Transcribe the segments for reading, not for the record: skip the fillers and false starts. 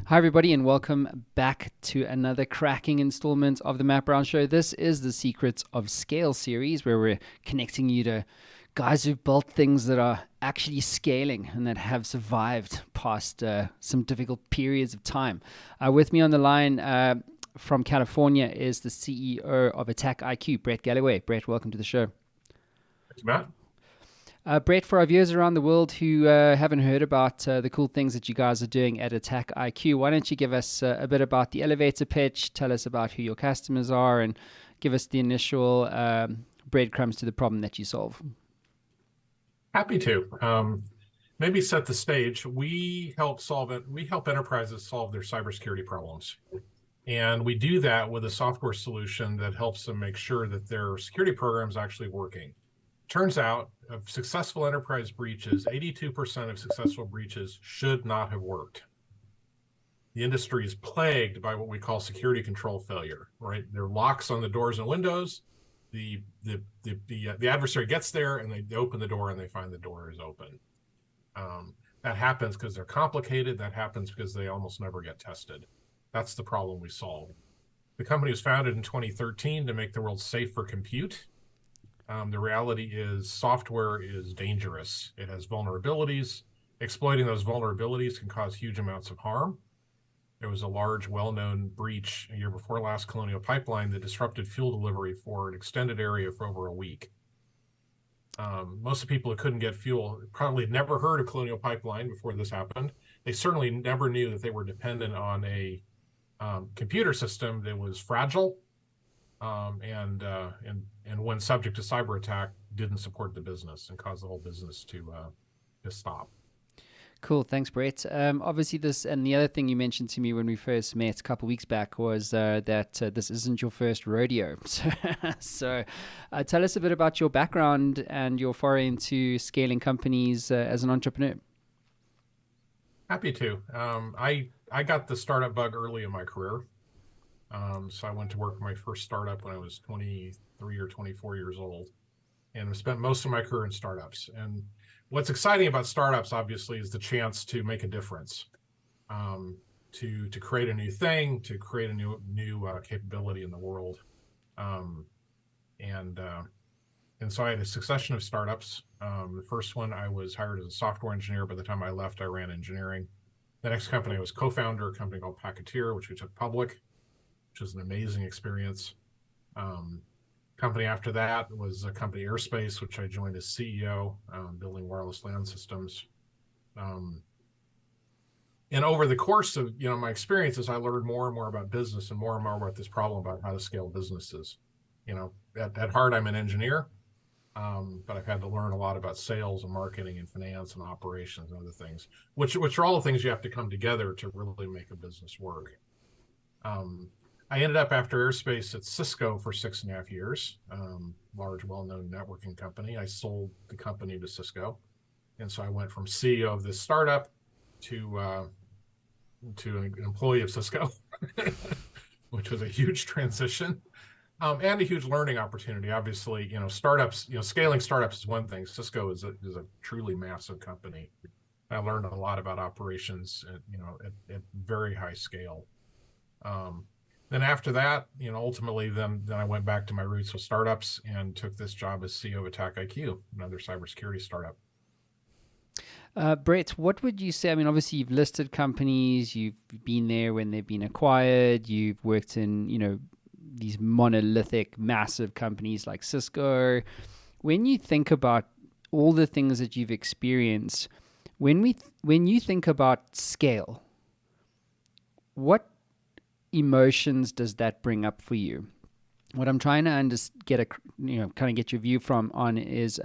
Hi, everybody, and welcome back to another cracking installment of the Matt Brown Show. This is the Secrets of Scale series, where we're connecting you to guys who've built things that are actually scaling and that have survived past some difficult periods of time. With me on the line from California is the CEO of AttackIQ, Brett Galloway. Brett, welcome to the show. Thanks, Matt. Brett, for our viewers around the world who haven't heard about the cool things that you guys are doing at AttackIQ, why don't you give us a bit about the elevator pitch, tell us about who your customers are, and give us the initial breadcrumbs to the problem that you solve. Happy to. Maybe set the stage. We help enterprises solve their cybersecurity problems. And we do that with a software solution that helps them make sure that their security program is actually working. Turns out, of successful enterprise breaches, 82% of successful breaches should not have worked. The industry is plagued by what we call security control failure, right? There are locks on the doors and windows. The adversary gets there and they open the door and they find the door is open. That happens because they're complicated. That happens because they almost never get tested. That's the problem we solve. The company was founded in 2013 to make the world safe for compute. The reality is software is dangerous. It has vulnerabilities. Exploiting those vulnerabilities can cause huge amounts of harm. There was a large, well-known breach a year before last, Colonial Pipeline, that disrupted fuel delivery for an extended area for over a week. Most of the people who couldn't get fuel probably had never heard of Colonial Pipeline before this happened. They certainly never knew that they were dependent on a computer system that was fragile, and when subject to cyber attack, didn't support the business and caused the whole business to stop. Cool, thanks, Brett. Obviously, this and the other thing you mentioned to me when we first met a couple of weeks back was that this isn't your first rodeo. So tell us a bit about your background and your foray into scaling companies as an entrepreneur. Happy to. I got the startup bug early in my career. So I went to work for my first startup when I was 23 or 24 years old, and I spent most of my career in startups. And what's exciting about startups, obviously, is the chance to make a difference, to create a new thing, to create a new capability in the world. And so I had a succession of startups. The first one, I was hired as a software engineer. By the time I left, I ran engineering. The next company I was co-founder, a company called Packeteer, which we took public, which was an amazing experience. Company after that was a company, Airspace, which I joined as CEO, building wireless LAN systems. And over the course of my experiences, I learned more and more about business and more about this problem about how to scale businesses. At heart, I'm an engineer, but I've had to learn a lot about sales and marketing and finance and operations and other things, which are all the things you have to come together to really make a business work. I ended up after Airspace at Cisco for 6.5 years, large, well-known networking company. I sold the company to Cisco. And so I went from CEO of this startup to an employee of Cisco, which was a huge transition, and a huge learning opportunity. Obviously, startups, scaling startups is one thing. Cisco is a truly massive company. I learned a lot about operations, at very high scale. Then after that, ultimately, then I went back to my roots with startups and took this job as CEO of AttackIQ, another cybersecurity startup. Brett, what would you say? I mean, obviously, you've listed companies, you've been there when they've been acquired, you've worked in, these monolithic, massive companies like Cisco. When you think about all the things that you've experienced, when you think about scale, what emotions does that bring up for you? What I'm trying to get your view on is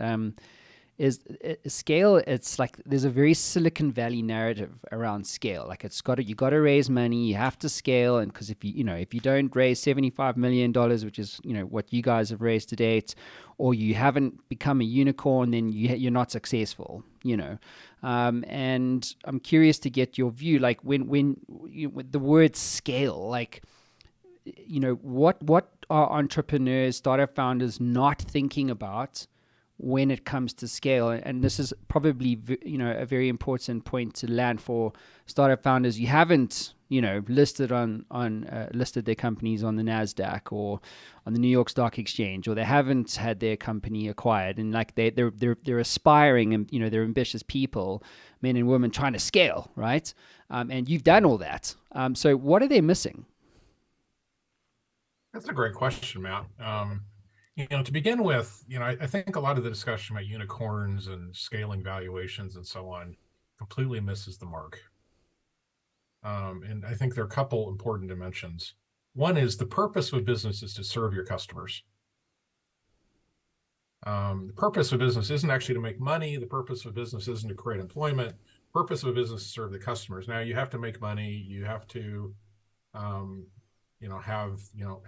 scale. It's like there's a very Silicon Valley narrative around scale. Like you got to raise money, you have to scale, and because if you don't raise $75 million, which is what you guys have raised to date, or you haven't become a unicorn, then you're not successful. And I'm curious to get your view, like when the word scale, like what are entrepreneurs, startup founders not thinking about when it comes to scale? And this is probably a very important point to land for startup founders. You haven't listed listed their companies on the NASDAQ or on the New York Stock Exchange, or they haven't had their company acquired, and like they're aspiring, and they're ambitious people, men and women trying to scale, right? And you've done all that. So what are they missing? That's a great question, Matt. To begin with, I think a lot of the discussion about unicorns and scaling valuations and so on completely misses the mark. And I think there are a couple important dimensions. One is the purpose of a business is to serve your customers. The purpose of a business isn't actually to make money. The purpose of a business isn't to create employment. The purpose of a business is to serve the customers. Now, you have to make money. You have to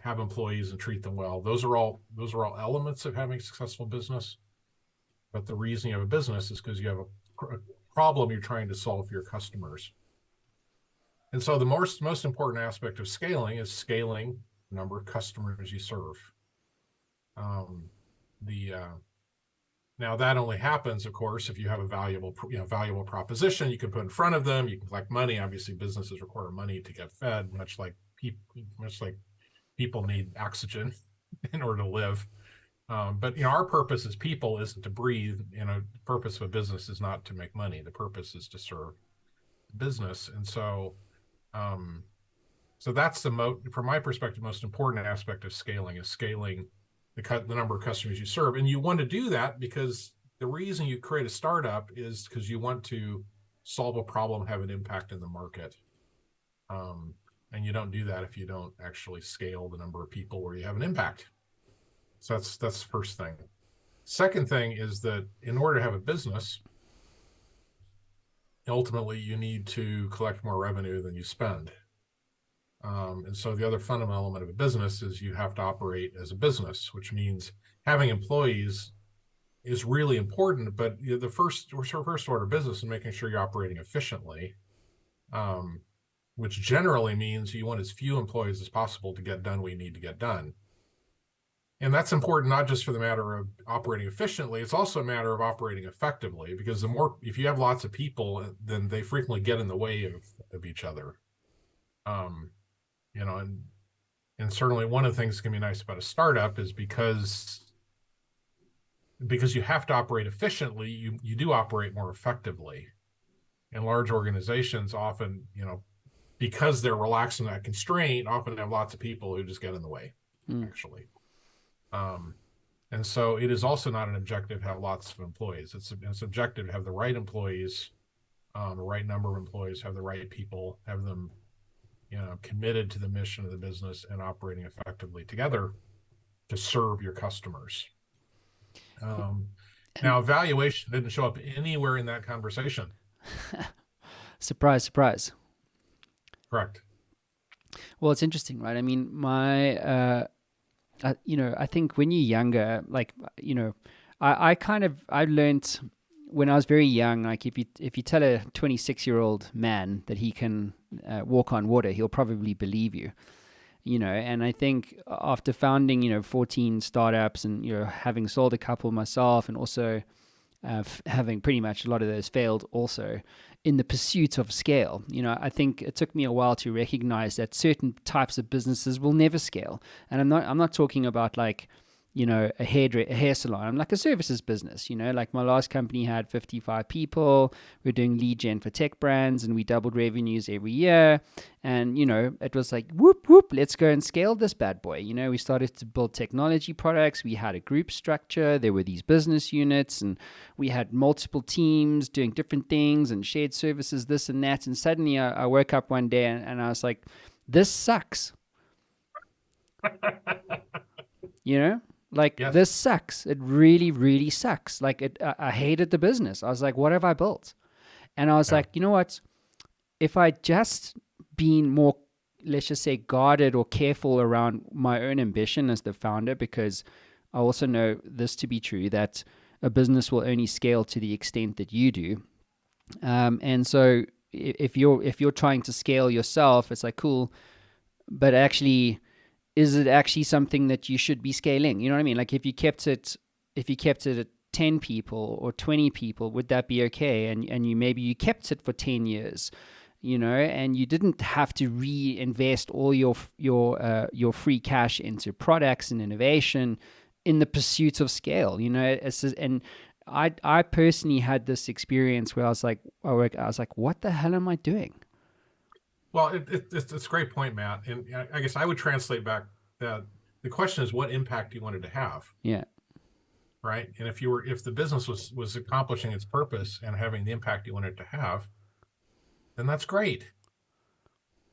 have employees and treat them well. Those are all elements of having a successful business. But the reason you have a business is because you have a problem you're trying to solve for your customers. And so the most important aspect of scaling is scaling the number of customers you serve. Now that only happens, of course, if you have a valuable proposition you can put in front of them. You can collect money. Obviously, businesses require money to get fed, much like people need oxygen in order to live. But our purpose as people isn't to breathe. The purpose of a business is not to make money. The purpose is to serve business. And so that's from my perspective, most important aspect of scaling is scaling the number of customers you serve. And you want to do that because the reason you create a startup is because you want to solve a problem, have an impact in the market. And you don't do that if you don't actually scale the number of people where you have an impact. So that's the first thing. Second thing is that in order to have a business, ultimately you need to collect more revenue than you spend. And so the other fundamental element of a business is you have to operate as a business, which means having employees is really important. But the first order of business is making sure you're operating efficiently, which generally means you want as few employees as possible to get done what you need to get done. And that's important not just for the matter of operating efficiently, it's also a matter of operating effectively, because if you have lots of people, then they frequently get in the way of each other. And certainly one of the things that can be nice about a startup is because you have to operate efficiently, you do operate more effectively. And large organizations often, because they're relaxing that constraint, often have lots of people who just get in the way, actually. And so it is also not an objective to have lots of employees. It's an objective to have the right employees, the right number of employees, have the right people, have them committed to the mission of the business and operating effectively together to serve your customers. Now, evaluation didn't show up anywhere in that conversation. Surprise, surprise. Correct. Well, it's interesting, right? I mean, I think when you're younger, I learned when I was very young, like if you tell a 26-year-old man that he can walk on water, he'll probably believe you. And I think after founding, 14 startups and, having sold a couple myself, and also having pretty much a lot of those failed also in the pursuit of scale, I think it took me a while to recognize that certain types of businesses will never scale. And I'm not talking about like, a hair salon. I'm like a services business, like my last company had 55 people. We're doing lead gen for tech brands, and we doubled revenues every year. And, it was like, whoop, whoop, let's go and scale this bad boy. We started to build technology products. We had a group structure. There were these business units, and we had multiple teams doing different things and shared services, this and that. And suddenly I woke up one day and I was like, this sucks. Yes. This sucks. It really, really sucks. I hated the business. I was like, what have I built? And I was like, you know what? If I just been more, let's just say, guarded or careful around my own ambition as the founder, because I also know this to be true, that a business will only scale to the extent that you do. And so if you're trying to scale yourself, it's like, cool, but actually, is it actually something that you should be scaling? You know what I mean? Like if you kept it at 10 people or 20 people, would that be okay? And you kept it for 10 years, and you didn't have to reinvest all your free cash into products and innovation in the pursuit of scale. And I personally had this experience where I was like, what the hell am I doing? Well, it's a great point, Matt. And I guess I would translate back that the question is what impact you wanted to have, Yeah. right? And if the business was accomplishing its purpose and having the impact you wanted to have, then that's great,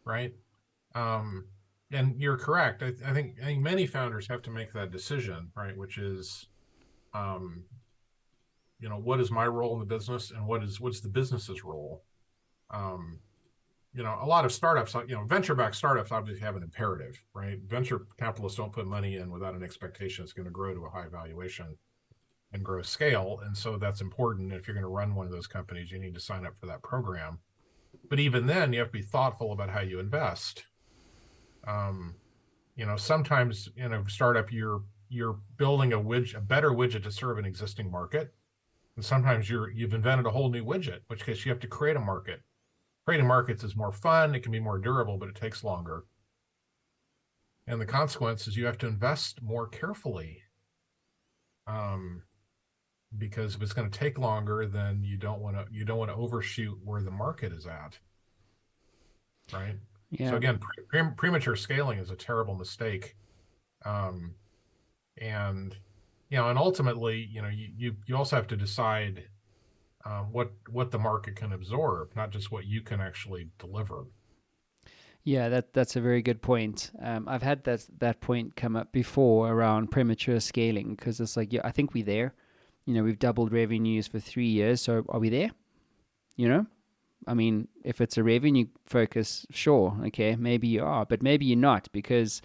right? Um, and you're correct. I think many founders have to make that decision, right? Which is, um, what is my role in the business, and what's the business's role? Um, a lot of startups, venture-backed startups obviously have an imperative, right? Venture capitalists don't put money in without an expectation it's going to grow to a high valuation and grow scale. And so that's important. If you're going to run one of those companies, you need to sign up for that program. But even then, you have to be thoughtful about how you invest. Sometimes in a startup, you're building a better widget to serve an existing market. And sometimes you've invented a whole new widget, in which case you have to create a market. Creating markets is more fun, it can be more durable, but it takes longer. And the consequence is you have to invest more carefully. Because if it's going to take longer, then you don't want to overshoot where the market is at. Right? Yeah. So again, premature scaling is a terrible mistake. And ultimately, you also have to decide what the market can absorb, not just what you can actually deliver. Yeah, that's a very good point. I've had that point come up before around premature scaling, because it's like, yeah, I think we're there. We've doubled revenues for 3 years, so are we there? I mean, if it's a revenue focus, sure, okay, maybe you are, but maybe you're not, because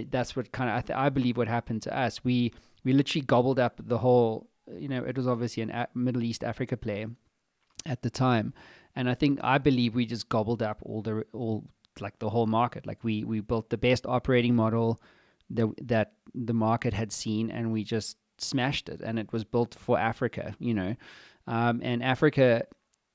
that's what kind of I believe what happened to us. We literally gobbled up the whole. It was obviously an Middle East Africa play at the time, and I believe we just gobbled up all like the whole market. Like we built the best operating model that the market had seen, and we just smashed it. And it was built for Africa, and Africa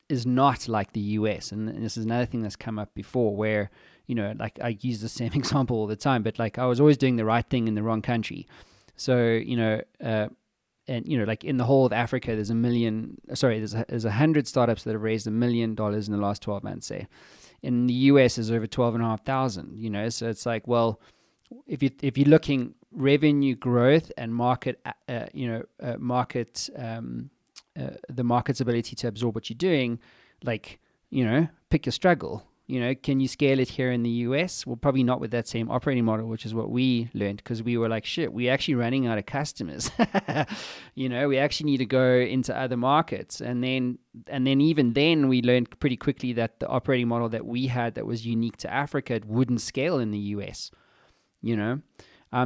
is not like the US. And this is another thing that's come up before, where like I use the same example all the time, but like I was always doing the right thing in the wrong country. So and like in the whole of Africa, there's 100 startups that have raised $1 million in the last 12 months. Say, in the US, there's over 12,500. So it's like, well, if you're looking revenue growth and market, the market's ability to absorb what you're doing, like, pick your struggle. Can you scale it here in the US? Well, probably not with that same operating model, which is what we learned, because we were like, shit, we're actually running out of customers. We actually need to go into other markets. And then even then we learned pretty quickly that the operating model that we had that was unique to Africa wouldn't scale in the US,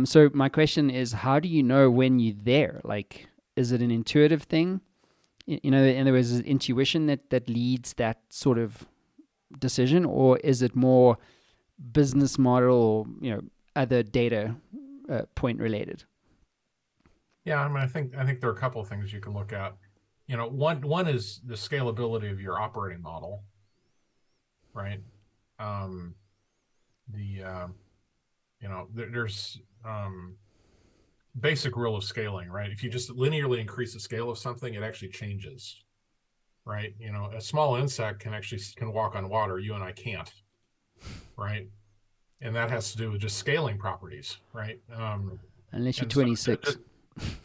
So my question is, how do you know when you're there? Like, is it an intuitive thing? In other words, is it intuition that leads that sort of decision, or is it more business model or other data point related? Yeah, I mean, I think there are a couple of things you can look at. One is the scalability of your operating model, right? There's basic rule of scaling, right? If you just linearly increase the scale of something, it actually changes, right? A small insect can walk on water. You and I can't, right? And that has to do with just scaling properties, right? Unless you're 26.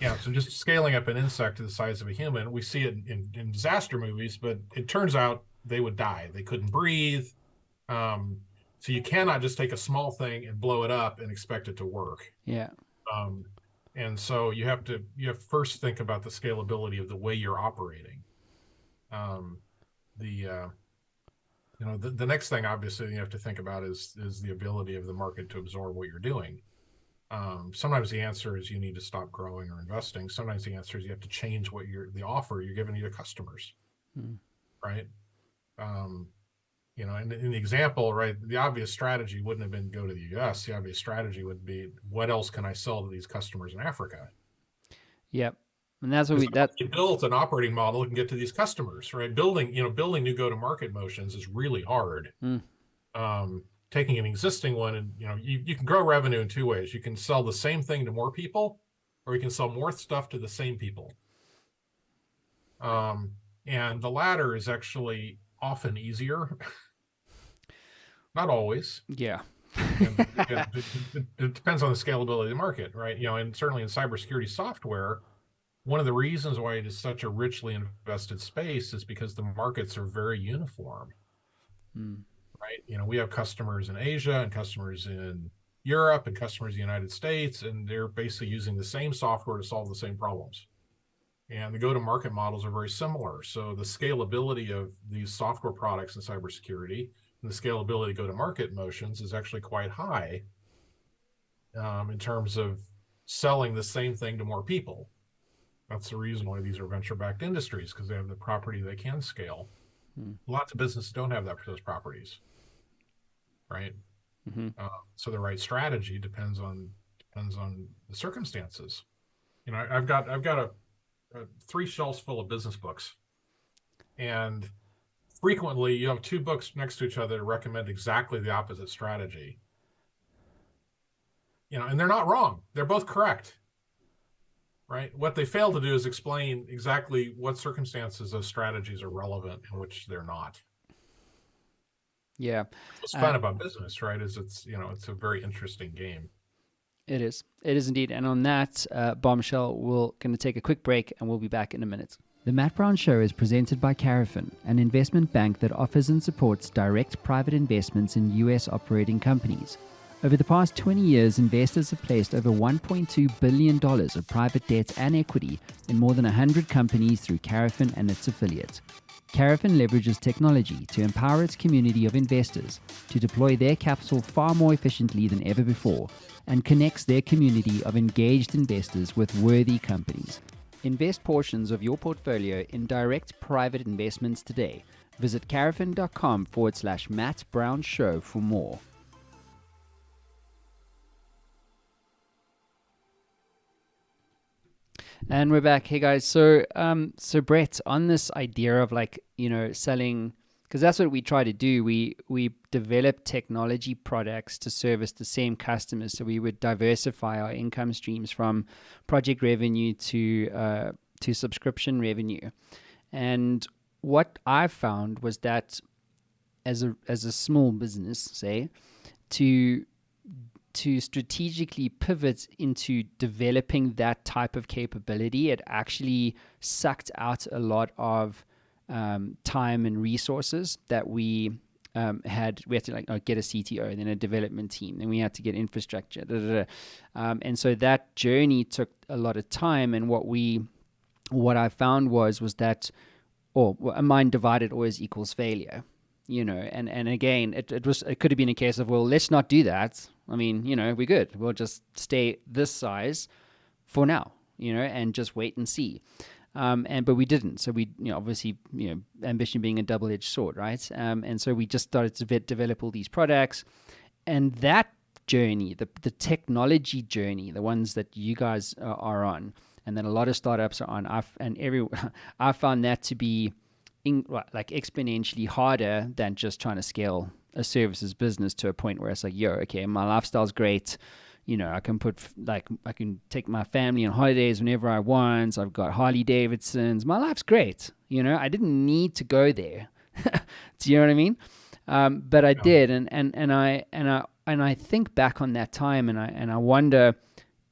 So just scaling up an insect to the size of a human, we see it in disaster movies, but it turns out they would die. They couldn't breathe. So you cannot just take a small thing and blow it up and expect it to work. Yeah. And so you have to first think about the scalability of the way you're operating. The next thing, obviously, you have to think about is the ability of the market to absorb what you're doing. Sometimes the answer is you need to stop growing or investing. Sometimes the answer is you have to change the offer you're giving to your customers, right? In the example, right, the obvious strategy wouldn't have been go to the US. The obvious strategy would be, what else can I sell to these customers in Africa? Yep. And that's what Because that. built an operating model and get to these customers, right? Building new go-to-market motions is really hard. Mm, Taking an existing one and you can grow revenue in two ways. You can sell the same thing to more people, or you can sell more stuff to the same people. And the latter is actually often easier. Not always. yeah. And it depends on the scalability of the market, right? And certainly in cybersecurity software, one of the reasons why it is such a richly invested space is because the markets are very uniform, right? We have customers in Asia and customers in Europe and customers in the United States, and they're basically using the same software to solve the same problems. And the go-to-market models are very similar. So the scalability of these software products in cybersecurity and the scalability go-to-market motions is actually quite high in terms of selling the same thing to more people. That's the reason why these are venture-backed industries, because they have the property they can scale. Lots of businesses don't have that for those properties, right? So the right strategy depends on the circumstances. I've got a 3 shelves full of business books, and frequently you have 2 books next to each other that recommend exactly the opposite strategy. And they're not wrong; they're both correct. Right. What they fail to do is explain exactly what circumstances those strategies are relevant and which they're not. Yeah. What's fun about business, right, is it's a very interesting game. It is. It is indeed. And on that bombshell, we're going to take a quick break and we'll be back in a minute. The Matt Brown Show is presented by Carafin, an investment bank that offers and supports direct private investments in U.S. operating companies. Over the past 20 years, investors have placed over $1.2 billion of private debt and equity in more than 100 companies through Carafin and its affiliates. Carafin leverages technology to empower its community of investors to deploy their capital far more efficiently than ever before and connects their community of engaged investors with worthy companies. Invest portions of your portfolio in direct private investments today. Visit carafin.com/Matt Brown Show for more. And we're back. Hey guys, so Brett, on this idea of selling, because that's what we try to do. We develop technology products to service the same customers. So we would diversify our income streams from project revenue to subscription revenue. And what I found was that as a small business, say, to strategically pivot into developing that type of capability, it actually sucked out a lot of time and resources that we had. We had to get a CTO, and then a development team, then we had to get infrastructure. And so that journey took a lot of time. And what I found was that, a mind divided always equals failure. And again, it could have been a case of, well, let's not do that. I mean, we're good. We'll just stay this size for now, and just wait and see. But we didn't. So we, obviously, ambition being a double-edged sword, right? And so we just started to develop all these products, and that journey, the technology journey, the ones that you guys are on, and then a lot of startups are on, I found that to be exponentially harder than just trying to scale a services business to a point where it's like, okay, my lifestyle's great. I can I can take my family on holidays whenever I want. I've got Harley Davidsons. My life's great. I didn't need to go there. Do you know what I mean? But I did, and I think back on that time, and I wonder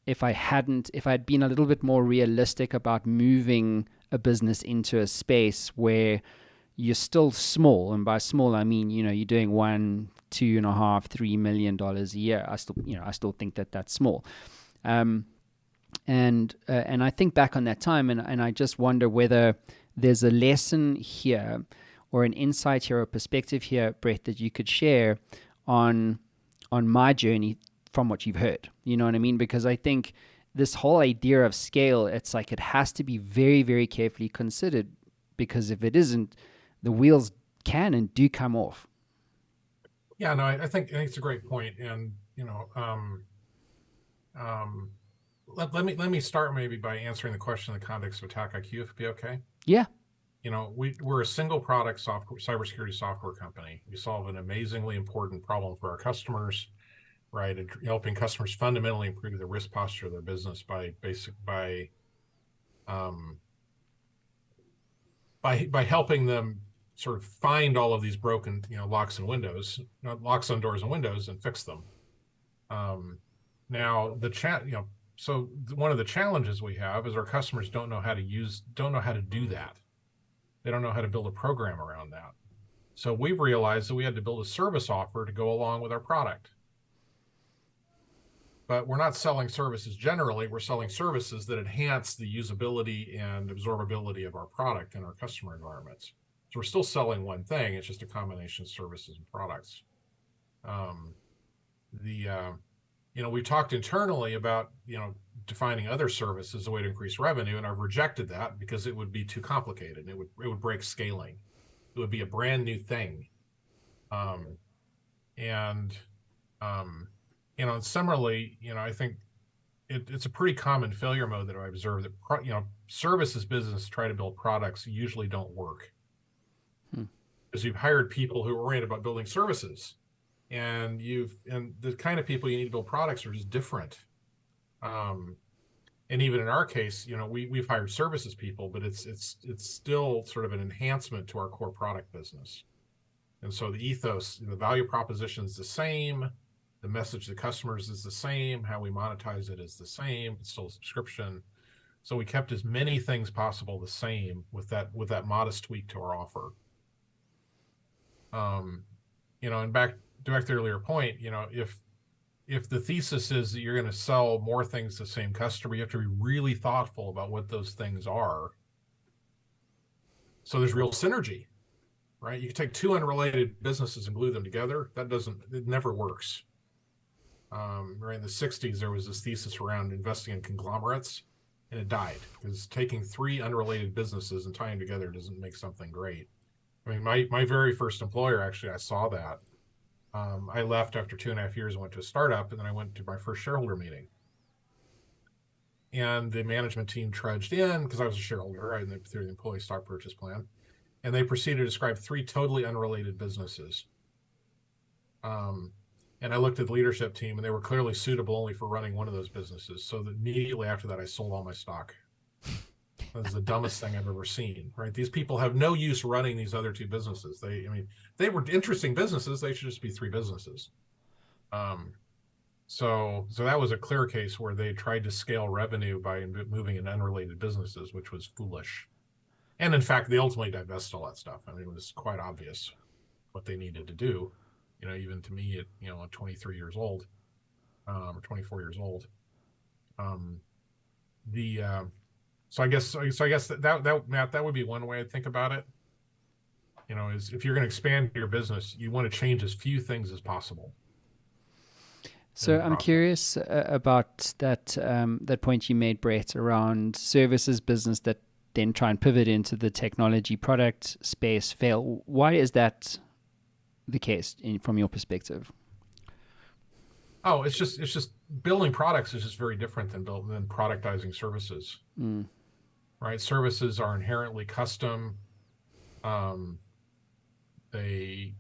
if I'd been a little bit more realistic about moving a business into a space where you're still small, and by small I mean you're doing $1, $2.5, $3 million a year. I still think that that's small, and I think back on that time, and I just wonder whether there's a lesson here, or an insight here, or a perspective here, Brett, that you could share on my journey from what you've heard. You know what I mean? Because I think this whole idea of scale, it's like it has to be very, very carefully considered, because if it isn't, the wheels can and do come off. Yeah, no, I think it's a great point. And, let me start maybe by answering the question in the context of AttackIQ, if it'd be okay. Yeah. We're a single product software cybersecurity software company. We solve an amazingly important problem for our customers, right? And helping customers fundamentally improve the risk posture of their business um, by helping them sort of find all of these broken, locks and windows, locks on doors and windows, and fix them. Now so one of the challenges we have is our customers don't know how to do that. They don't know how to build a program around that. So we've realized that we had to build a service offer to go along with our product. But we're not selling services generally. We're selling services that enhance the usability and absorbability of our product in our customer environments. So we're still selling one thing. It's just a combination of services and products. We talked internally about, defining other services as a way to increase revenue, and I've rejected that because it would be too complicated. It would break scaling. It would be a brand new thing. Similarly, I think it's a pretty common failure mode that I observed that, services business try to build products usually don't work. Because you've hired people who are oriented about building services, and the kind of people you need to build products are just different. And even in our case, we've hired services people, but it's still sort of an enhancement to our core product business. And so the ethos, the value proposition is the same. The message to customers is the same. How we monetize it is the same. It's still a subscription. So we kept as many things possible the same with that modest tweak to our offer. And back to the earlier point, if the thesis is that you're going to sell more things to the same customer, you have to be really thoughtful about what those things are. So there's real synergy, right? You can take two unrelated businesses and glue them together. It never works. Right in the 60s, there was this thesis around investing in conglomerates, and it died because taking three unrelated businesses and tying them together doesn't make something great. I mean, my very first employer, actually, I saw that. I left after 2.5 years and went to a startup, and then I went to my first shareholder meeting. And the management team trudged in because I was a shareholder, right, through the employee stock purchase plan. And they proceeded to describe three totally unrelated businesses. And I looked at the leadership team, and they were clearly suitable only for running one of those businesses. So immediately after that, I sold all my stock. That was the dumbest thing I've ever seen, right? These people have no use running these other two businesses. They were interesting businesses. They should just be three businesses. So that was a clear case where they tried to scale revenue by moving in unrelated businesses, which was foolish. And in fact, they ultimately divested all that stuff. I mean, it was quite obvious what they needed to do. Even to me at 23 years old, or 24 years old. So I guess that Matt, that would be one way I'd think about it. Is if you're going to expand your business, you want to change as few things as possible. So I'm curious about that point you made, Brett, around services business that then try and pivot into the technology product space fail. Why is that the case from your perspective? Oh, it's just building products is just very different than productizing services. Right? Services are inherently custom. And the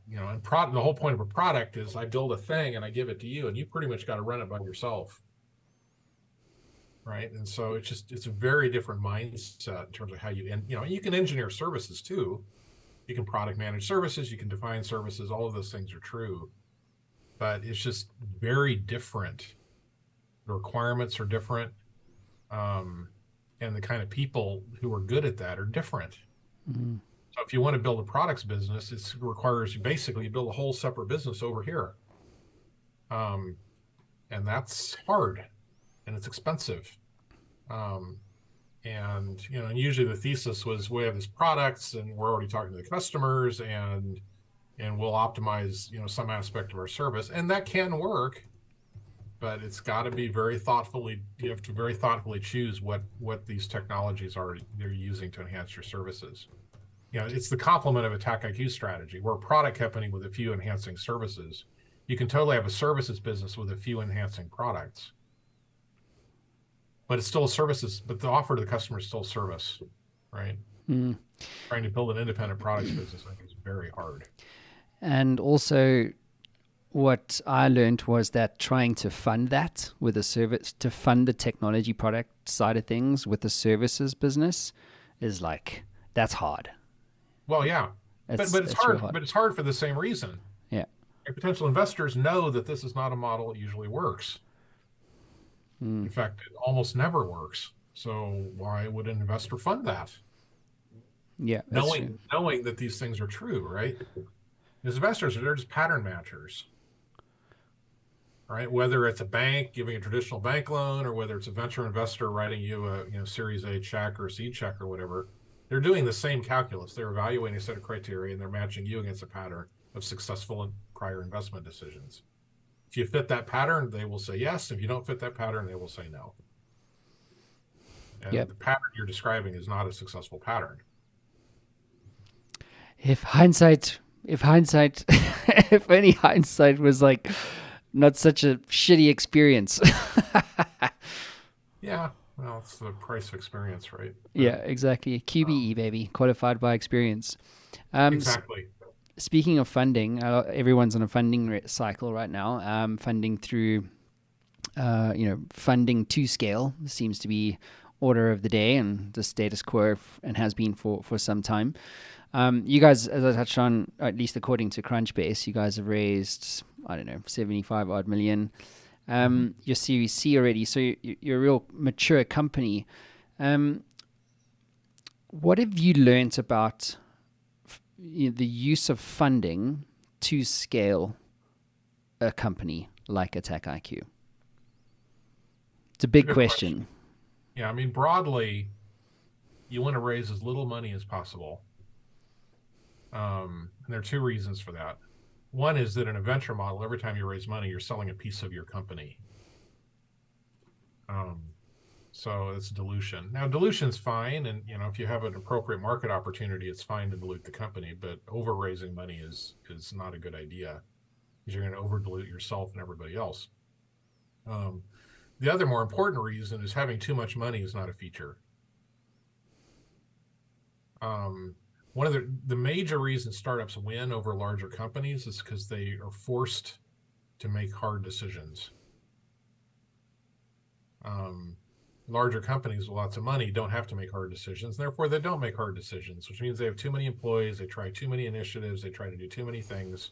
whole point of a product is I build a thing and I give it to you, and you pretty much got to run it by yourself. Right? And so it's a very different mindset in terms of how you can engineer services too. You can product manage services, you can define services, all of those things are true. But it's just very different. The requirements are different. And the kind of people who are good at that are different. Mm-hmm. So if you want to build a products business, it requires you build a whole separate business over here. And that's hard and it's expensive. And usually the thesis was we have these products and we're already talking to the customers and we'll optimize some aspect of our service, and that can work, but it's got to be very thoughtfully. You have to very thoughtfully choose what these technologies they're using to enhance your services. It's the complement of AttackIQ strategy. We're a product company with a few enhancing services. You can totally have a services business with a few enhancing products. but it's still a services, but the offer to the customer is still service, right? Trying to build an independent products business, I think, is very hard. And also, what I learned was that trying to fund that with a service, to fund the technology product side of things with the services business is like, that's hard. Well, yeah, but it's It's real hard. hard. But it's hard for the same reason. Yeah. Potential investors know that this is not a model that usually works. In fact, it almost never works. So why would an investor fund that? Yeah. Knowing that these things are true, right? As investors, they're just pattern matchers, right? Whether it's a bank giving a traditional bank loan, or whether it's a venture investor writing you a Series A check or a seed check or whatever, they're doing the same calculus. They're evaluating a set of criteria and they're matching you against a pattern of successful and prior investment decisions. If you fit that pattern, they will say yes. If you don't fit that pattern, they will say no. And the pattern you're describing is not a successful pattern. If any hindsight was like not such a shitty experience. Yeah, well, it's the price of experience, right? Yeah, exactly. QBE, baby, qualified by experience. Exactly. Speaking of funding, everyone's on a funding cycle right now. Funding through, funding to scale seems to be order of the day and the status quo, and has been for some time. You guys, as I touched on, at least according to Crunchbase, you guys have raised, I don't know, 75 odd million. Your Series C already, so you're a real mature company. What have you learnt about the use of funding to scale a company like AttackIQ? It's a big question. Yeah, I mean, broadly, you want to raise as little money as possible. And there are two reasons for that. One is that in a venture model, every time you raise money, you're selling a piece of your company. So it's dilution. Now, dilution's fine, and if you have an appropriate market opportunity, it's fine to dilute the company. But over raising money is not a good idea, because you're going to over dilute yourself and everybody else. The other more important reason is having too much money is not a feature. One of the major reasons startups win over larger companies is because they are forced to make hard decisions. Larger companies with lots of money don't have to make hard decisions. Therefore, they don't make hard decisions, which means they have too many employees. They try too many initiatives. They try to do too many things.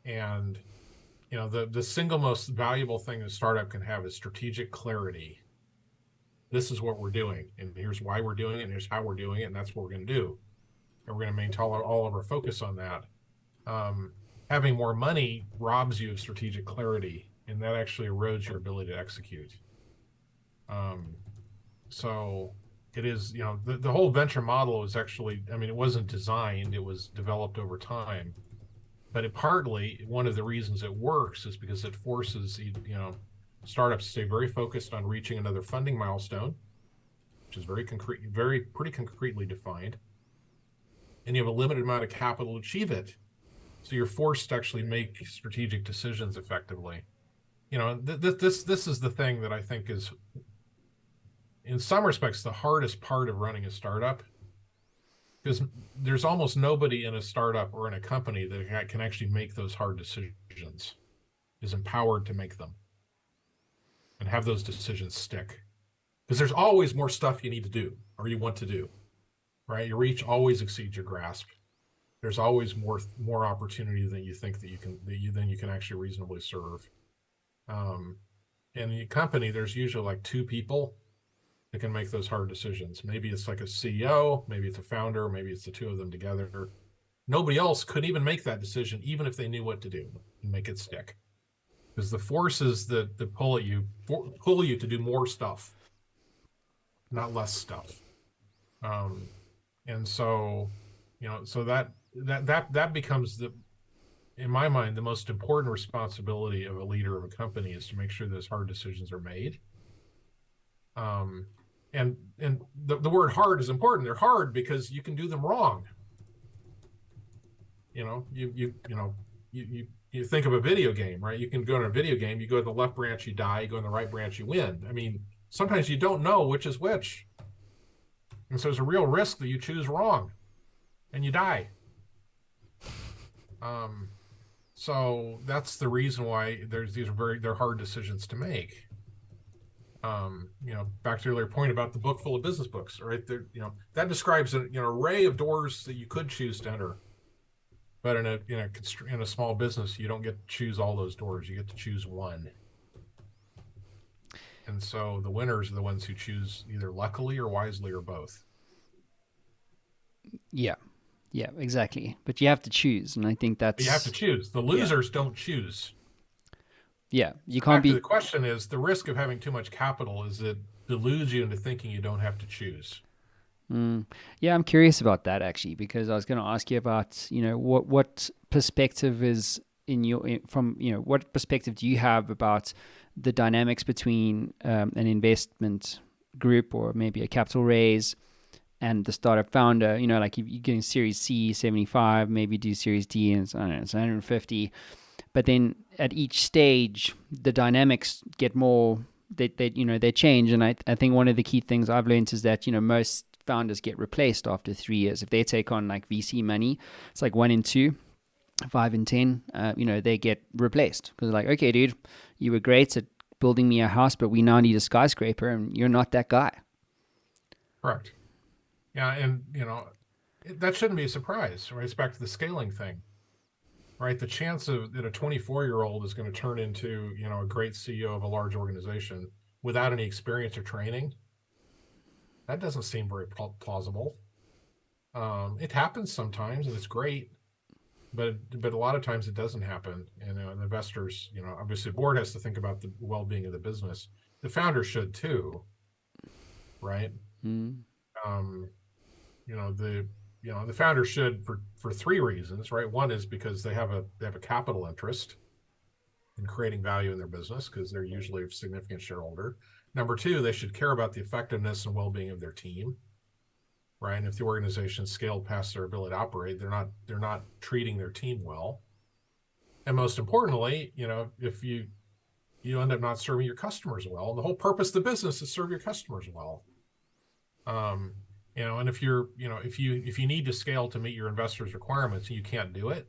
And, the single most valuable thing a startup can have is strategic clarity. This is what we're doing, and here's why we're doing it, and here's how we're doing it, and that's what we're going to do. And we're going to maintain all of our focus on that. Having more money robs you of strategic clarity, and that actually erodes your ability to execute. So it is, the whole venture model is actually, it wasn't designed, it was developed over time. But partly, one of the reasons it works is because it forces, startups to stay very focused on reaching another funding milestone, which is very concrete, pretty concretely defined. And you have a limited amount of capital to achieve it. So you're forced to actually make strategic decisions effectively. This is the thing that I think is, in some respects, the hardest part of running a startup, because there's almost nobody in a startup or in a company that can actually make those hard decisions, is empowered to make them and have those decisions stick. Because there's always more stuff you need to do or you want to do, right? Your reach always exceeds your grasp. There's always more opportunity than you think that you can actually reasonably serve. In the company, there's usually like two people that can make those hard decisions. Maybe it's like a CEO, maybe it's a founder, maybe it's the two of them together. Nobody else could even make that decision, even if they knew what to do and make it stick. Because the forces that pull you to do more stuff, not less stuff. And so, so that becomes in my mind, the most important responsibility of a leader of a company is to make sure those hard decisions are made. And the word hard is important. They're hard because you can do them wrong. You think of a video game, right? You can go in a video game, you go to the left branch, you die, you go in the right branch, you win. sometimes you don't know which is which. And so there's a real risk that you choose wrong and you die. So that's the reason why they're hard decisions to make. Back to the earlier point about the book full of business books, right? There, that describes an array of doors that you could choose to enter. But in a small business, you don't get to choose all those doors. You get to choose one. And so the winners are the ones who choose either luckily or wisely or both. Yeah. Yeah, exactly. But you have to choose, and I think that's... You have to choose. The losers don't choose. Yeah, you can't be... The question is, the risk of having too much capital is it deludes you into thinking you don't have to choose. Yeah, I'm curious about that, actually, because I was going to ask you about, what perspective is what perspective do you have about the dynamics between an investment group or maybe a capital raise and the startup founder? Like you're getting Series C, 75, maybe do Series D, and it's 150. But then at each stage, the dynamics get more, they change. And I think one of the key things I've learned is that, most founders get replaced after 3 years. If they take on like VC money, it's like 1 in 2, 5 in 10, they get replaced because like, okay, dude, you were great at building me a house, but we now need a skyscraper and you're not that guy. Correct. Yeah. And, that shouldn't be a surprise, right? It's back to the scaling thing, right? The chance that a 24-year-old is going to turn into, a great CEO of a large organization without any experience or training, that doesn't seem very plausible. It happens sometimes and it's great, but a lot of times it doesn't happen. And investors, obviously the board has to think about the well-being of the business. The founder should too, right? The founder should for 3 reasons, right? One is because they have a capital interest in creating value in their business because they're usually a significant shareholder. Number 2, they should care about the effectiveness and well-being of their team, right? And if the organization scaled past their ability to operate, they're not treating their team well. And most importantly, if you end up not serving your customers well, and the whole purpose of the business is serve your customers well. And if you need to scale to meet your investors' requirements and you can't do it,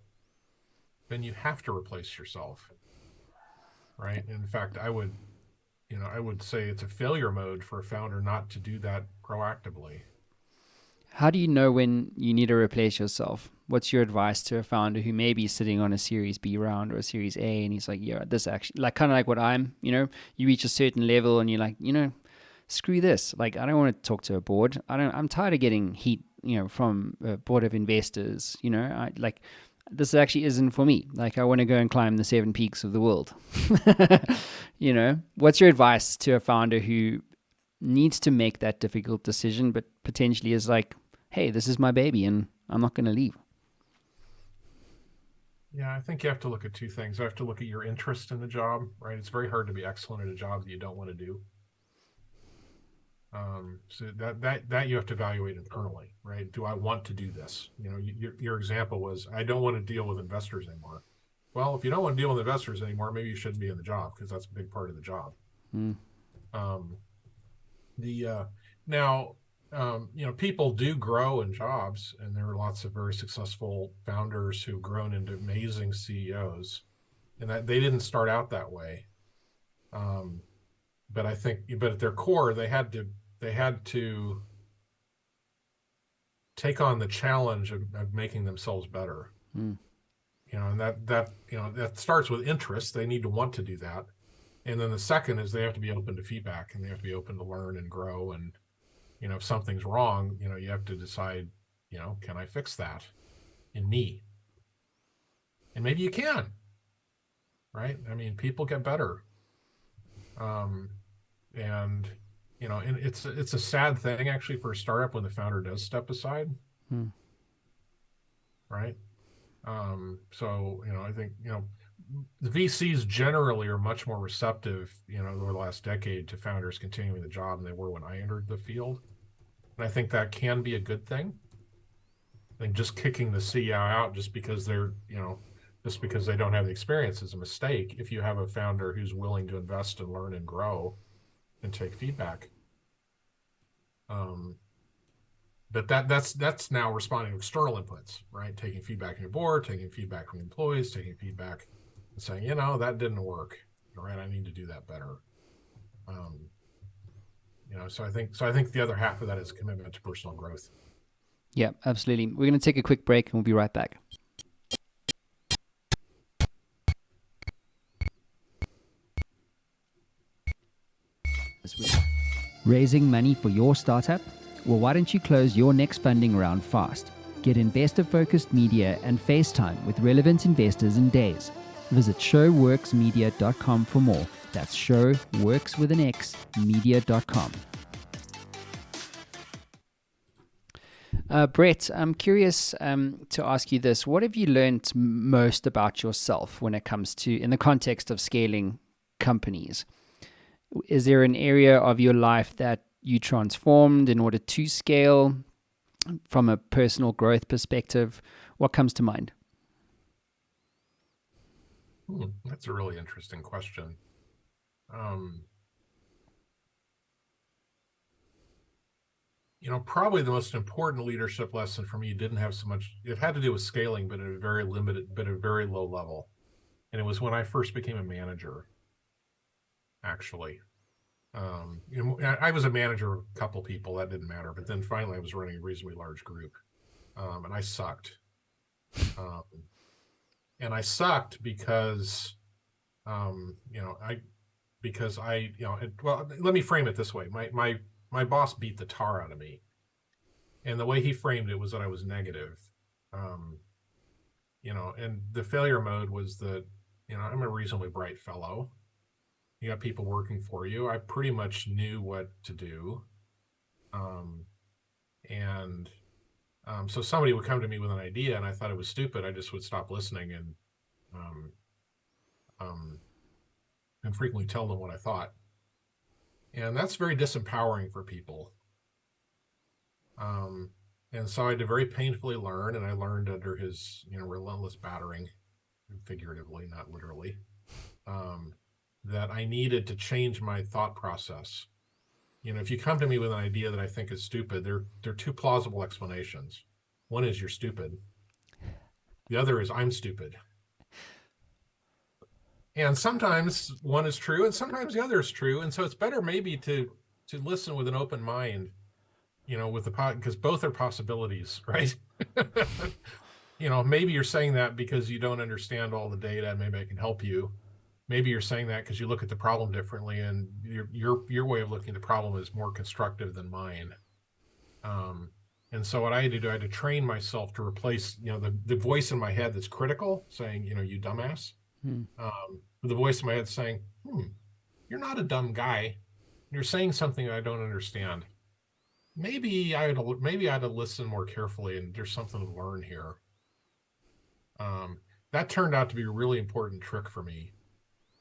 then you have to replace yourself, right? In fact, I would say it's a failure mode for a founder not to do that proactively. How do you know when you need to replace yourself? What's your advice to a founder who may be sitting on a Series B round or a Series A and he's like, yeah, this actually, like kind of like what I'm, you reach a certain level and you're like, screw this. Like, I don't want to talk to a board. I'm tired of getting heat, from a board of investors, this actually isn't for me. Like, I want to go and climb the 7 peaks of the world. What's your advice to a founder who needs to make that difficult decision, but potentially is like, hey, this is my baby and I'm not going to leave? Yeah, I think you have to look at 2 things. You have to look at your interest in the job, right? It's very hard to be excellent at a job that you don't want to do. So that you have to evaluate internally, right? Do I want to do this? Your example was, I don't want to deal with investors anymore. Well, if you don't want to deal with investors anymore, maybe you shouldn't be in the job because that's a big part of the job. People do grow in jobs, and there are lots of very successful founders who've grown into amazing CEOs, and that they didn't start out that way. But at their core, they had to take on the challenge of making themselves better. And that starts with interest. They need to want to do that. And then the second is they have to be open to feedback and they have to be open to learn and grow. And, if something's wrong, you have to decide, can I fix that in me? And maybe you can, right? I mean, people get better. And it's a sad thing actually for a startup when the founder does step aside. Right. So, I think, the VCs generally are much more receptive, over the last decade to founders continuing the job than they were when I entered the field. And I think that can be a good thing. I think just kicking the CEO out just because just because they don't have the experience is a mistake. If you have a founder who's willing to invest and learn and grow, and take feedback. But that's now responding to external inputs, right? Taking feedback from your board, taking feedback from employees, taking feedback and saying, you know, that didn't work, right? I need to do that better. You know, so I think the other half of that is commitment to personal growth. Yeah, absolutely. We're going to take a quick break and we'll be right back. Raising money for your startup? Well, why don't you close your next funding round fast? Get investor-focused media and FaceTime with relevant investors in days. Visit showworksmedia.com for more. That's showworks with an X, media.com. Brett, I'm curious to ask you this. What have you learned most about yourself when it comes to, in the context of scaling companies? Is there an area of your life that you transformed in order to scale from a personal growth perspective? What comes to mind? That's a really interesting question. You know, probably the most important leadership lesson for me didn't have so much, it had to do with scaling, but at a very limited, but at a very low level. And it was when I first became a manager, actually. You know, I was a manager of a couple people, that didn't matter. But then finally I was running a reasonably large group. And I sucked. And I sucked because, you know, well, let me frame it this way. My boss beat the tar out of me. And the way he framed it was that I was negative. You know, and the failure mode was that, you know, I'm a reasonably bright fellow. You got people working for you. I pretty much knew what to do. So somebody would come to me with an idea and I thought it was stupid. I just would stop listening and frequently tell them what I thought. And that's very disempowering for people. And so I had to very painfully learn, and I learned under his, you know, relentless battering, figuratively, not literally, that I needed to change my thought process. You know, if you come to me with an idea that I think is stupid, there are two plausible explanations. One is you're stupid. The other is I'm stupid. And sometimes one is true and sometimes the other is true. And so it's better maybe to listen with an open mind, you know, because both are possibilities, right? You know, maybe you're saying that because you don't understand all the data and maybe I can help you. Maybe you're saying that because you look at the problem differently and your way of looking at the problem is more constructive than mine. And so what I had to do, I had to train myself to replace, you know, the voice in my head that's critical saying, you know, you dumbass. The voice in my head saying, you're not a dumb guy. You're saying something I don't understand. Maybe I had to listen more carefully and there's something to learn here. That turned out to be a really important trick for me.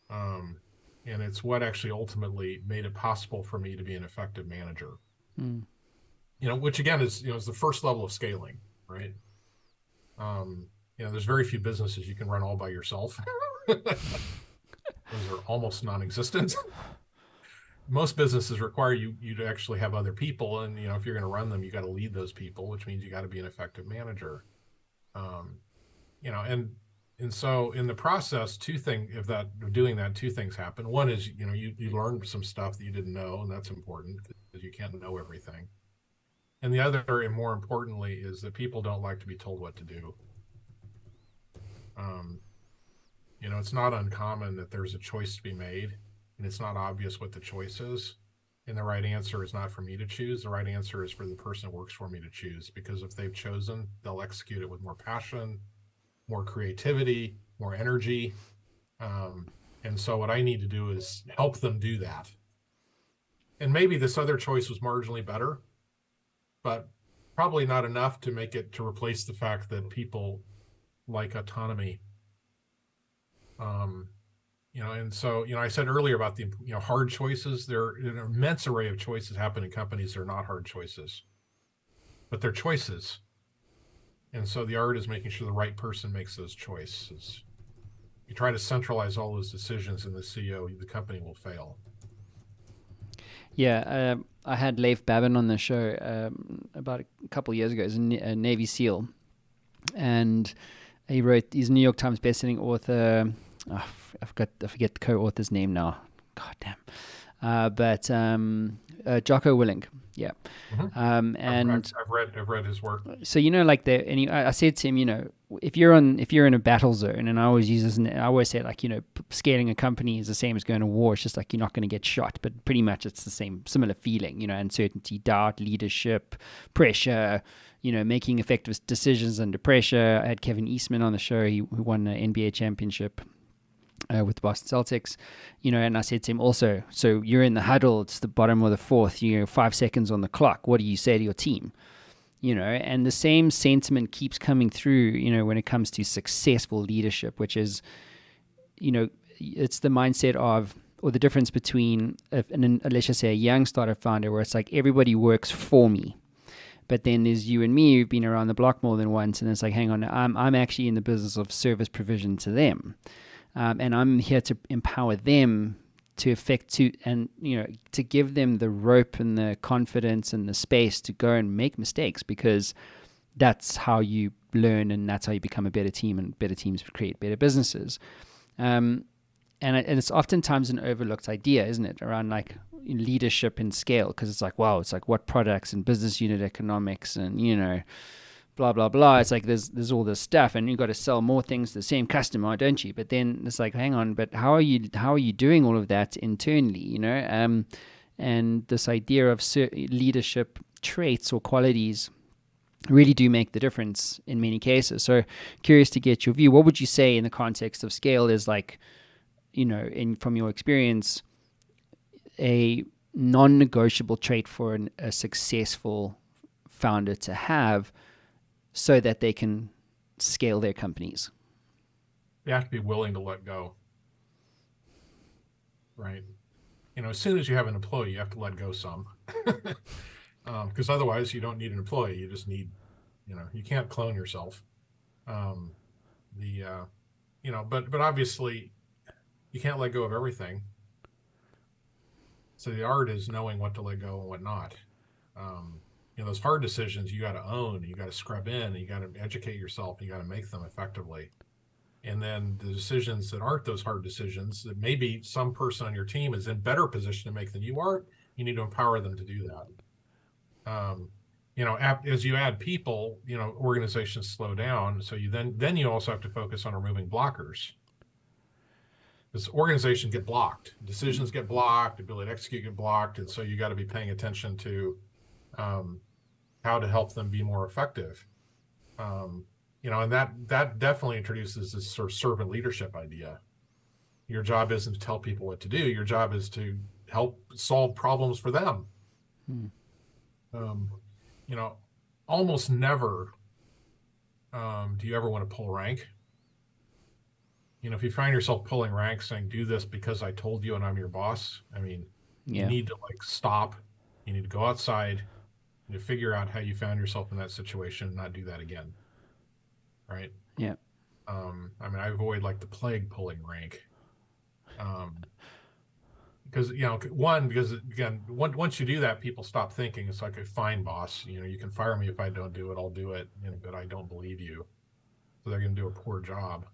And it's what actually ultimately made it possible for me to be an effective manager. You know, which again is, you know, is the first level of scaling, right? You know, there's very few businesses you can run all by yourself. Those are almost non-existent. Most businesses require you to actually have other people, and you know, if you're going to run them, you got to lead those people, which means you got to be an effective manager. You know, and so in the process, two things happen. One is, you know, you learn some stuff that you didn't know, and that's important because you can't know everything. And the other, and more importantly, is that people don't like to be told what to do. You know, it's not uncommon that there's a choice to be made, and it's not obvious what the choice is. And the right answer is not for me to choose. The right answer is for the person who works for me to choose, because if they've chosen, they'll execute it with more passion, more creativity, more energy. And so what I need to do is help them do that. And maybe this other choice was marginally better, but probably not enough to make it to replace the fact that people like autonomy. You know, and so, you know, I said earlier about the, you know, hard choices. There are an immense array of choices happen in companies that are not hard choices, but they're choices. And so the art is making sure the right person makes those choices. You try to centralize all those decisions in the CEO, the company will fail. Yeah, I had Leif Babin on the show about a couple of years ago. He's a Navy SEAL, and he's a New York Times bestselling author. I forget the co-author's name now. God damn. But Jocko Willink, yeah. Mm-hmm. And I've read his work. so like I said to him, if you're in a battle zone, and I always use this, and I always say like scaling a company is the same as going to war. It's just like you're not going to get shot, but pretty much it's the similar feeling. Uncertainty, doubt, leadership, pressure. Making effective decisions under pressure. I had Kevin Eastman on the show. Who won an NBA championship with the Boston Celtics, and I said to him also, so you're in the huddle, it's the bottom of the fourth, 5 seconds on the clock. What do you say to your team? And the same sentiment keeps coming through, when it comes to successful leadership, which is, it's the mindset of, or the difference between, let's just say a young startup founder where it's like everybody works for me. But then there's you and me who've been around the block more than once, and it's like, hang on, I'm actually in the business of service provision to them. And I'm here to empower them to give them the rope and the confidence and the space to go and make mistakes, because that's how you learn and that's how you become a better team, and better teams create better businesses. And it's oftentimes an overlooked idea, isn't it, around like leadership and scale, because it's like, wow, it's like what products and business unit economics and, blah blah blah. It's like there's all this stuff, and you've got to sell more things to the same customer, don't you? But then it's like, hang on, but how are you doing all of that internally? And this idea of leadership traits or qualities really do make the difference in many cases. So curious to get your view. What would you say in the context of scale is like, from your experience, a non-negotiable trait for a successful founder to have, so that they can scale their companies? You have to be willing to let go, right? As soon as you have an employee, you have to let go some, because otherwise you don't need an employee. You just need, you can't clone yourself. But obviously you can't let go of everything. So the art is knowing what to let go and what not. Those hard decisions you got to own, you got to scrub in, you got to educate yourself, you got to make them effectively. And then the decisions that aren't those hard decisions, that maybe some person on your team is in better position to make than you are, you need to empower them to do that. As you add people, organizations slow down. So then you also have to focus on removing blockers. Because organizations get blocked, decisions get blocked, ability to execute get blocked, and so you got to be paying attention to how to help them be more effective. And that definitely introduces this sort of servant leadership idea. Your job isn't to tell people what to do. Your job is to help solve problems for them. Almost never do you ever want to pull rank. If you find yourself pulling rank saying, do this because I told you and I'm your boss, you need to stop. You need to go outside. You figure out how you found yourself in that situation and not do that again. Right? Yeah. I avoid the plague pulling rank. Because again, once you do that, people stop thinking. It's like a fine boss. You can fire me if I don't do it. I'll do it. But I don't believe you. So they're going to do a poor job.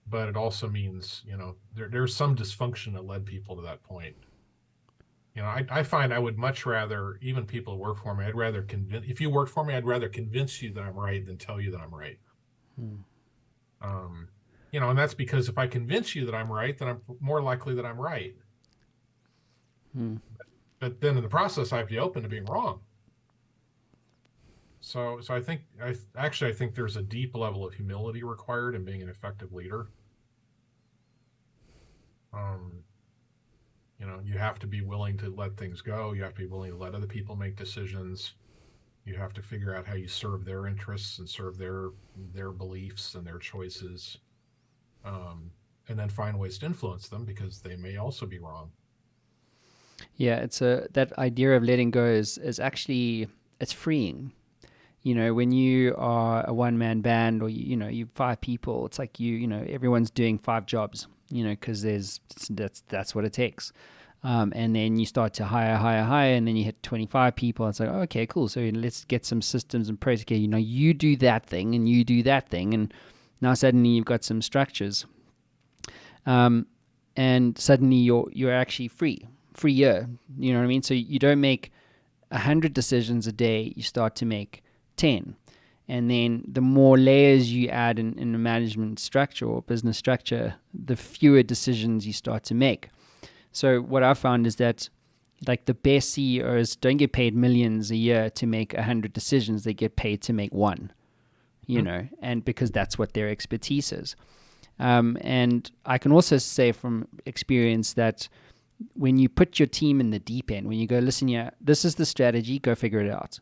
But it also means, there's some dysfunction that led people to that point. I find I would much rather, even people who work for me, if you work for me, I'd rather convince you that I'm right than tell you that I'm right. And that's because if I convince you that I'm right, then I'm more likely that I'm right. But then in the process, I have to be open to being wrong. So I think there's a deep level of humility required in being an effective leader. You have to be willing to let things go. You have to be willing to let other people make decisions. You have to figure out how you serve their interests and serve their beliefs and their choices, and then find ways to influence them, because they may also be wrong. Yeah, it's that idea of letting go is actually, it's freeing. When you are a one-man band, or you 5 people, it's like everyone's doing 5 jobs, because that's what it takes. And then you start to hire, and then you hit 25 people. It's like, oh, okay, cool. So let's get some systems and process. Okay, you do that thing and you do that thing, and now suddenly you've got some structures, and suddenly you're actually freer. You know what I mean? So you don't make 100 decisions a day. You start to make 10. And then the more layers you add in the management structure or business structure, the fewer decisions you start to make. So what I found is that like the best CEOs don't get paid millions a year to make 100 decisions. They get paid to make one, and because that's what their expertise is. And I can also say from experience that when you put your team in the deep end, when you go, listen, this is the strategy, go figure it out.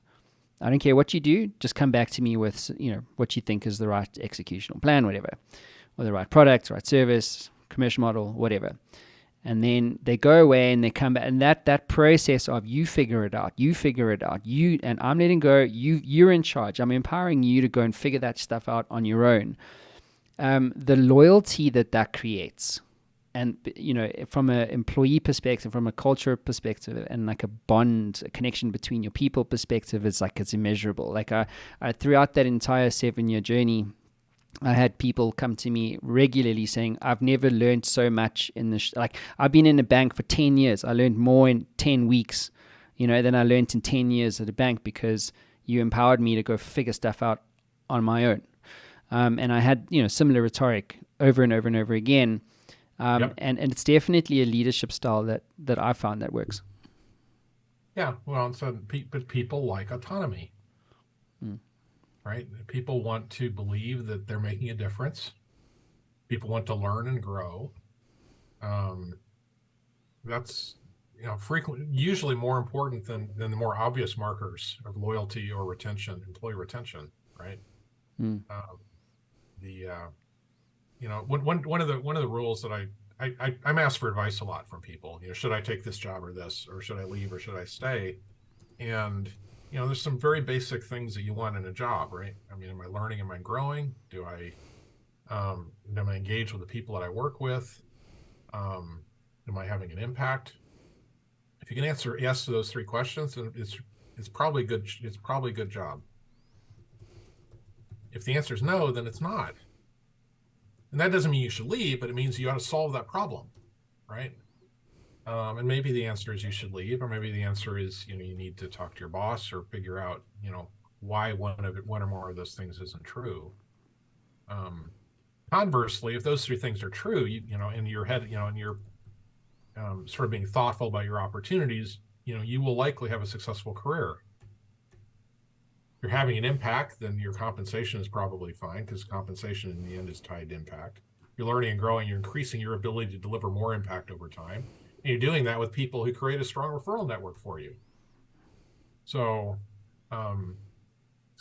I don't care what you do, just come back to me with, what you think is the right executional plan, whatever, or the right product, right service, commercial model, whatever. And then they go away and they come back, and that process of you figure it out, and I'm letting go, you're in charge. I'm empowering you to go and figure that stuff out on your own. The loyalty that creates, and from an employee perspective, from a culture perspective, and like a bond, a connection between your people perspective, it's immeasurable. Like I throughout that entire 7-year journey, I had people come to me regularly saying, I've never learned so much in this. I've been in a bank for 10 years. I learned more in 10 weeks, than I learned in 10 years at a bank, because you empowered me to go figure stuff out on my own. And I had, similar rhetoric over and over and over again. And it's definitely a leadership style that I found that works. Yeah. Well, but people like autonomy. Right? People want to believe that they're making a difference. People want to learn and grow. That's usually more important than the more obvious markers of loyalty or retention, employee retention, right? One of the rules that I'm asked for advice a lot from people. Should I take this job or this, or should I leave or should I stay? And there's some very basic things that you want in a job, right? I mean, am I learning? Am I growing? Am I engaged with the people that I work with? Am I having an impact? If you can answer yes to those three questions, then it's probably good. It's probably a good job. If the answer is no, then it's not. And that doesn't mean you should leave, but it means you ought to solve that problem, right? And maybe the answer is you should leave, or maybe the answer is, you need to talk to your boss or figure out, why one or more of those things isn't true. Conversely, if those three things are true, in your head, and you're sort of being thoughtful about your opportunities, you will likely have a successful career. If you're having an impact, then your compensation is probably fine, because compensation in the end is tied to impact. You're learning and growing, you're increasing your ability to deliver more impact over time. And you're doing that with people who create a strong referral network for you. So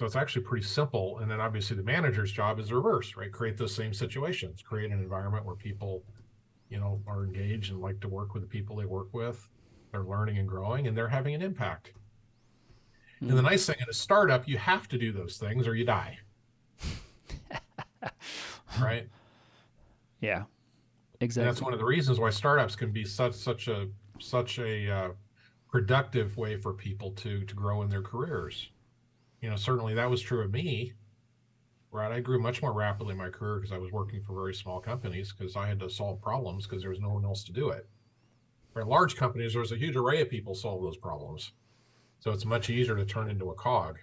it's actually pretty simple. And then obviously the manager's job is the reverse, right? Create those same situations, create an environment where people, are engaged and like to work with the people they work with. They're learning and growing, and they're having an impact. And the nice thing in a startup, you have to do those things or you die. Right? Yeah. Exactly. And that's one of the reasons why startups can be such a productive way for people to grow in their careers. Certainly that was true of me, right? I grew much more rapidly in my career because I was working for very small companies, because I had to solve problems because there was no one else to do it. For large companies, there's a huge array of people solve those problems. So it's much easier to turn into a cog,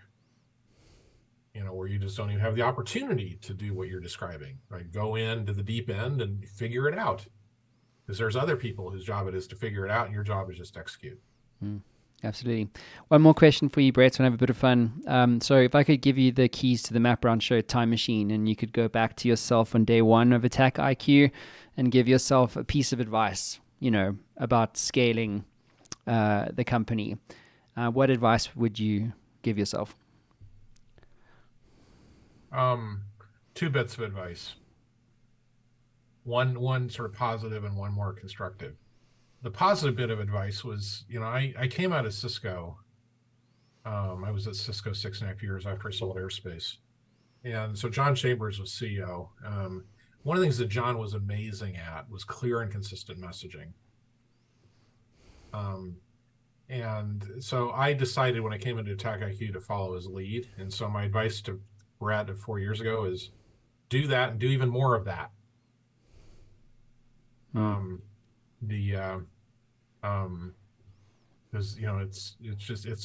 where you just don't even have the opportunity to do what you're describing, right? Go into the deep end and figure it out, because there's other people whose job it is to figure it out, and your job is just to execute. Absolutely. One more question for you, Brett, to have a bit of fun. So if I could give you the keys to the Map Round Show time machine, and you could go back to yourself on day one of AttackIQ and give yourself a piece of advice, about scaling the company, what advice would you give yourself? 2 bits of advice. One sort of positive and one more constructive. The positive bit of advice was, I came out of Cisco. I was at Cisco 6.5 years after I sold Airspace. And so John Chambers was CEO. One of the things that John was amazing at was clear and consistent messaging. And so I decided when I came into AttackIQ to follow his lead. And so my advice to Brett of 4 years ago is do that and do even more of that. Because it's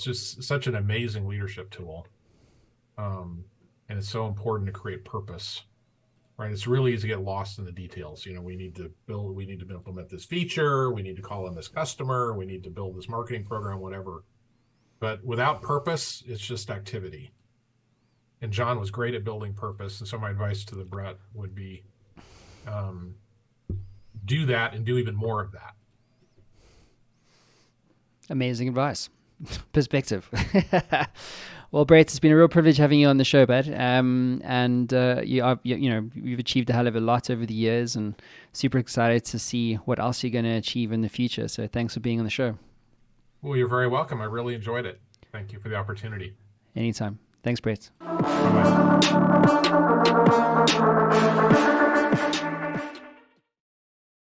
just such an amazing leadership tool, and it's so important to create purpose. Right, it's really easy to get lost in the details. We need to implement this feature, we need to call in this customer, we need to build this marketing program, whatever. But without purpose, it's just activity. And John was great at building purpose. And so my advice to the Brett would be, do that and do even more of that. Amazing advice. Perspective. Well, Brett, it's been a real privilege having you on the show, bud. You've achieved a hell of a lot over the years, and super excited to see what else you're going to achieve in the future. So thanks for being on the show. Well, you're very welcome. I really enjoyed it. Thank you for the opportunity. Anytime. Thanks, Brett. Bye-bye.